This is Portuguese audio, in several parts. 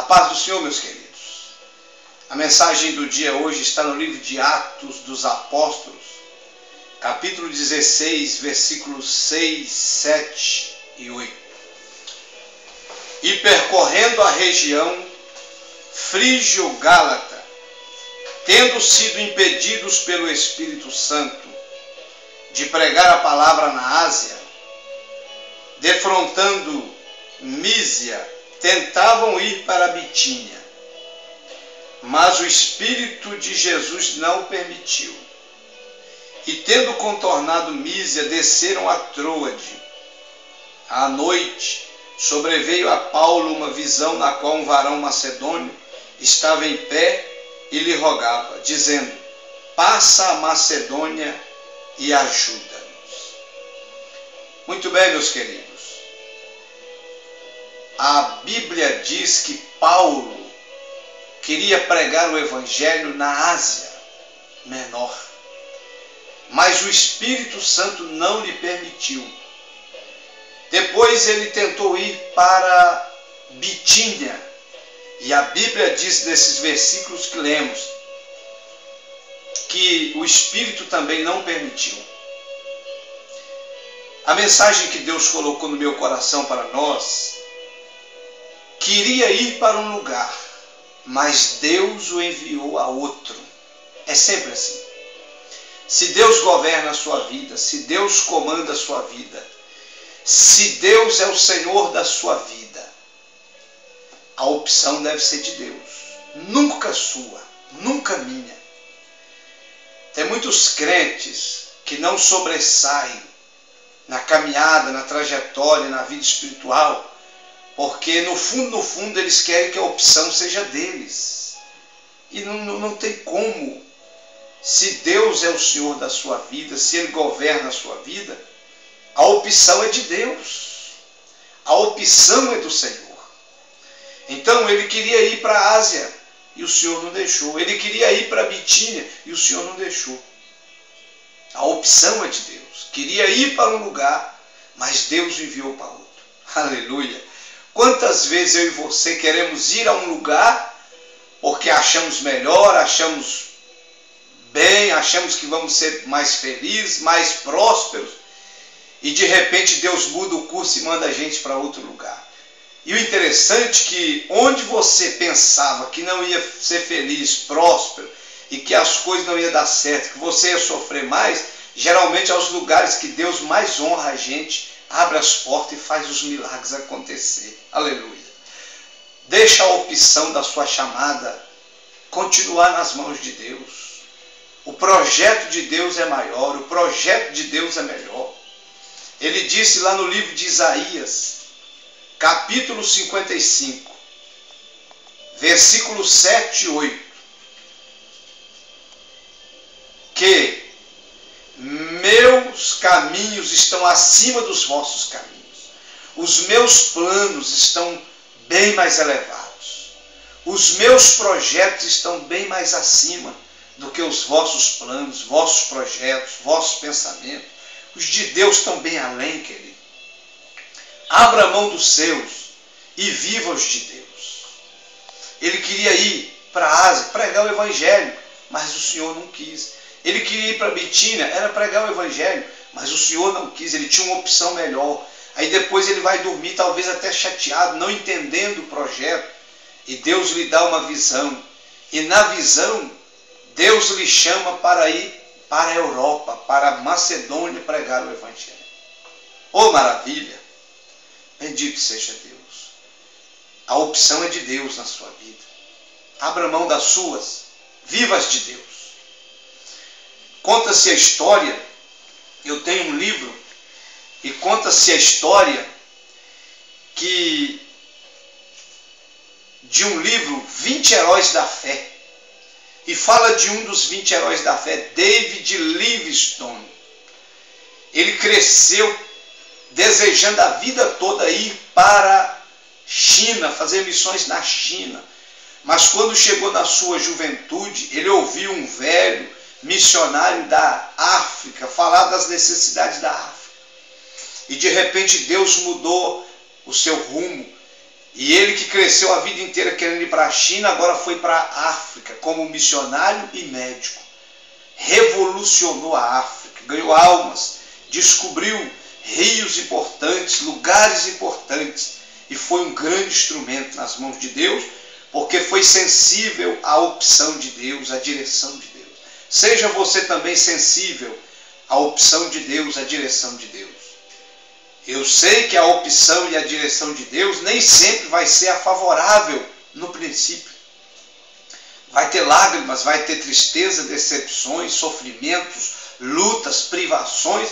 A paz do Senhor, meus queridos. A mensagem do dia hoje está no livro de Atos dos Apóstolos, capítulo 16, versículos 6, 7 e 8. E percorrendo a região frígio-gálata, tendo sido impedidos pelo Espírito Santo de pregar a palavra na Ásia, defrontando Mísia, tentavam ir para Bitínia, mas o Espírito de Jesus não permitiu. E tendo contornado Mísia, desceram a Troade. À noite, sobreveio a Paulo uma visão na qual um varão macedônio estava em pé e lhe rogava, dizendo: passa a Macedônia e ajuda-nos. Muito bem, meus queridos. A Bíblia diz que Paulo queria pregar o Evangelho na Ásia Menor, mas o Espírito Santo não lhe permitiu. Depois ele tentou ir para Bitínia, e a Bíblia diz nesses versículos que lemos que o Espírito também não permitiu. A mensagem que Deus colocou no meu coração para nós: queria ir para um lugar, mas Deus o enviou a outro. É sempre assim. Se Deus governa a sua vida, se Deus comanda a sua vida, se Deus é o Senhor da sua vida, a opção deve ser de Deus, nunca sua, nunca minha. Tem muitos crentes que não sobressaem na caminhada, na trajetória, na vida espiritual, porque no fundo eles querem que a opção seja deles. E não tem como. Se Deus é o Senhor da sua vida, se Ele governa a sua vida, a opção é de Deus. A opção é do Senhor. Então ele queria ir para a Ásia e o Senhor não deixou. Ele queria ir para Bitínia e o Senhor não deixou. A opção é de Deus. Queria ir para um lugar, mas Deus o enviou para outro. Aleluia! Quantas vezes eu e você queremos ir a um lugar porque achamos melhor, achamos bem, achamos que vamos ser mais felizes, mais prósperos, e de repente Deus muda o curso e manda a gente para outro lugar. E o interessante é que onde você pensava que não ia ser feliz, próspero, e que as coisas não iam dar certo, que você ia sofrer mais, geralmente é os lugares que Deus mais honra a gente, abre as portas e faz os milagres acontecer. Aleluia. Deixa a opção da sua chamada continuar nas mãos de Deus. O projeto de Deus é maior, o projeto de Deus é melhor. Ele disse lá no livro de Isaías, capítulo 55, versículos 7 e 8, que meus caminhos estão acima dos vossos caminhos. Os meus planos estão bem mais elevados. Os meus projetos estão bem mais acima do que os vossos planos, vossos projetos, vossos pensamentos. Os de Deus estão bem além, querido. Abra a mão dos seus e viva os de Deus. Ele queria ir para a Ásia, pregar o Evangelho, mas o Senhor não quis. Ele queria ir para Bitínia, era pregar o Evangelho, mas o Senhor não quis, ele tinha uma opção melhor. Aí depois ele vai dormir, talvez até chateado, não entendendo o projeto, e Deus lhe dá uma visão. E na visão, Deus lhe chama para ir para a Europa, para a Macedônia, pregar o Evangelho. Oh, maravilha! Bendito seja Deus. A opção é de Deus na sua vida. Abra mão das suas, viva as de Deus. Conta-se a história, eu tenho um livro, e conta-se a história de um livro, 20 Heróis da Fé. E fala de um dos 20 heróis da fé, David Livingstone. Ele cresceu desejando a vida toda ir para a China, fazer missões na China. Mas quando chegou na sua juventude, ele ouviu um velho missionário da África falar das necessidades da África. E de repente Deus mudou o seu rumo E ele que cresceu a vida inteira querendo ir para a China, agora foi para a África como missionário e médico. Revolucionou a África, ganhou almas, descobriu rios importantes, lugares importantes, e foi um grande instrumento nas mãos de Deus, porque foi sensível à opção de Deus, à direção de Deus. Seja você também sensível à opção de Deus, à direção de Deus. Eu sei que a opção e a direção de Deus nem sempre vai ser a favorável no princípio. Vai ter lágrimas, vai ter tristeza, decepções, sofrimentos, lutas, privações,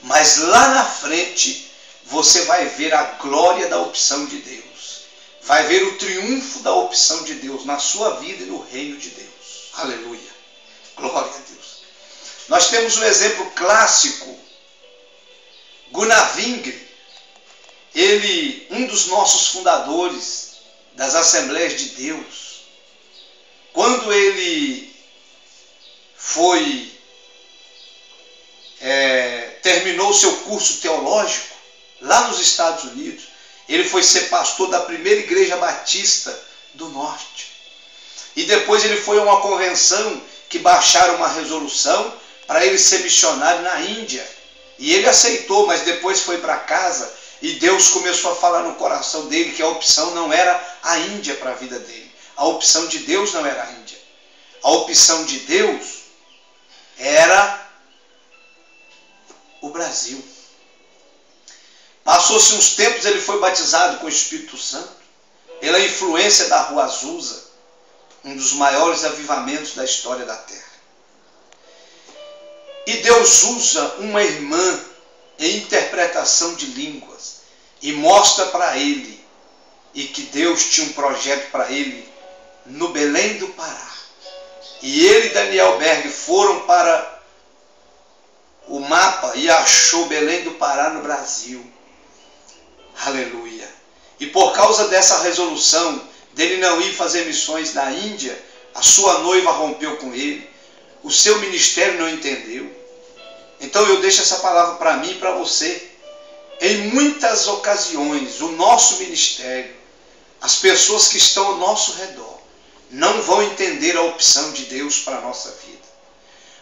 mas lá na frente você vai ver a glória da opção de Deus. Vai ver o triunfo da opção de Deus na sua vida e no reino de Deus. Aleluia. Glória a Deus. Nós temos um exemplo clássico. Gunnar Wingre, ele, um dos nossos fundadores das Assembleias de Deus, quando ele terminou o seu curso teológico lá nos Estados Unidos, ele foi ser pastor da primeira igreja batista do norte. E depois ele foi a uma convenção que baixaram uma resolução para ele ser missionário na Índia. E ele aceitou, mas depois foi para casa e Deus começou a falar no coração dele que a opção não era a Índia para a vida dele. A opção de Deus não era a Índia. A opção de Deus era o Brasil. Passou-se uns tempos, ele foi batizado com o Espírito Santo, pela influência da Rua Azusa, um dos maiores avivamentos da história da Terra. E Deus usa uma irmã em interpretação de línguas e mostra para ele e que Deus tinha um projeto para ele no Belém do Pará. E ele e Daniel Berg foram para o mapa e achou Belém do Pará no Brasil. Aleluia. E por causa dessa resolução dele não ir fazer missões na Índia, a sua noiva rompeu com ele, o seu ministério não entendeu. Então eu deixo essa palavra para mim e para você. Em muitas ocasiões, o nosso ministério, as pessoas que estão ao nosso redor, não vão entender a opção de Deus para a nossa vida.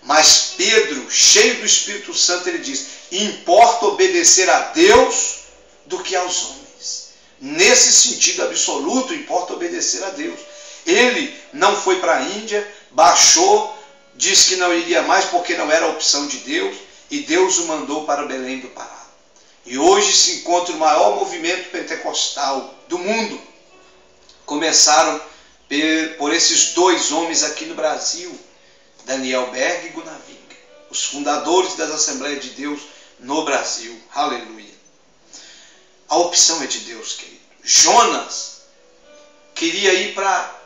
Mas Pedro, cheio do Espírito Santo, ele diz: importa obedecer a Deus do que aos homens. Nesse sentido absoluto, importa obedecer a Deus. Ele não foi para a Índia, baixou, disse que não iria mais porque não era a opção de Deus, e Deus o mandou para Belém do Pará. E hoje se encontra o maior movimento pentecostal do mundo. Começaram por esses dois homens aqui no Brasil, Daniel Berg e Gunnar Wingre, os fundadores das Assembleias de Deus no Brasil. Aleluia. A opção é de Deus, querido. Jonas queria ir para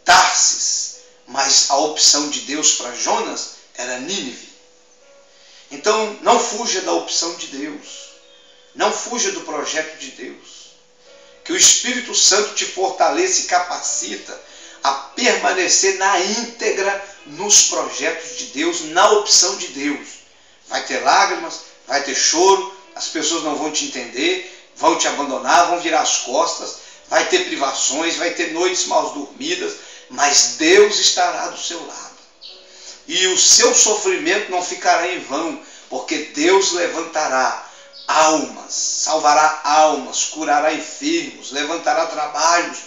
Tarsis, mas a opção de Deus para Jonas era Nínive. Então, não fuja da opção de Deus. Não fuja do projeto de Deus. Que o Espírito Santo te fortaleça e capacita a permanecer na íntegra nos projetos de Deus, na opção de Deus. Vai ter lágrimas, vai ter choro, as pessoas não vão te entender, vão te abandonar, vão virar as costas, vai ter privações, vai ter noites mal dormidas, mas Deus estará do seu lado. E o seu sofrimento não ficará em vão, porque Deus levantará almas, salvará almas, curará enfermos, levantará trabalhos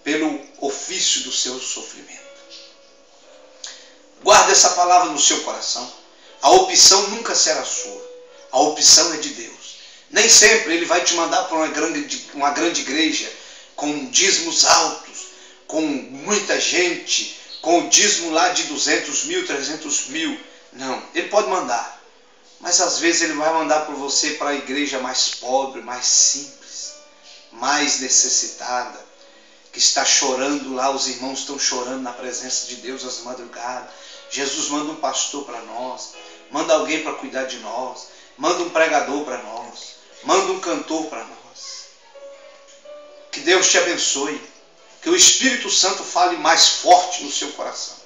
pelo ofício do seu sofrimento. Guarde essa palavra no seu coração. A opção nunca será sua. A opção é de Deus. Nem sempre Ele vai te mandar para uma grande igreja com dízimos altos, com muita gente, com o dízimo lá de 200 mil, 300 mil. Não, Ele pode mandar. Mas às vezes Ele vai mandar por você para a igreja mais pobre, mais simples, mais necessitada, que está chorando lá, os irmãos estão chorando na presença de Deus às madrugadas. Jesus manda um pastor para nós, manda alguém para cuidar de nós, manda um pregador para nós, manda um cantor para nós. Que Deus te abençoe, que o Espírito Santo fale mais forte no seu coração.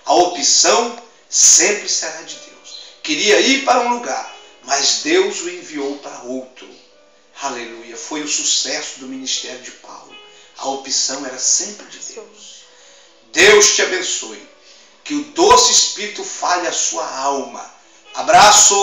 A opção sempre será de Deus. Queria ir para um lugar, mas Deus o enviou para outro. Aleluia. Foi o sucesso do ministério de Paulo. A opção era sempre de Deus. Deus te abençoe. Que o doce Espírito fale a sua alma. Abraço!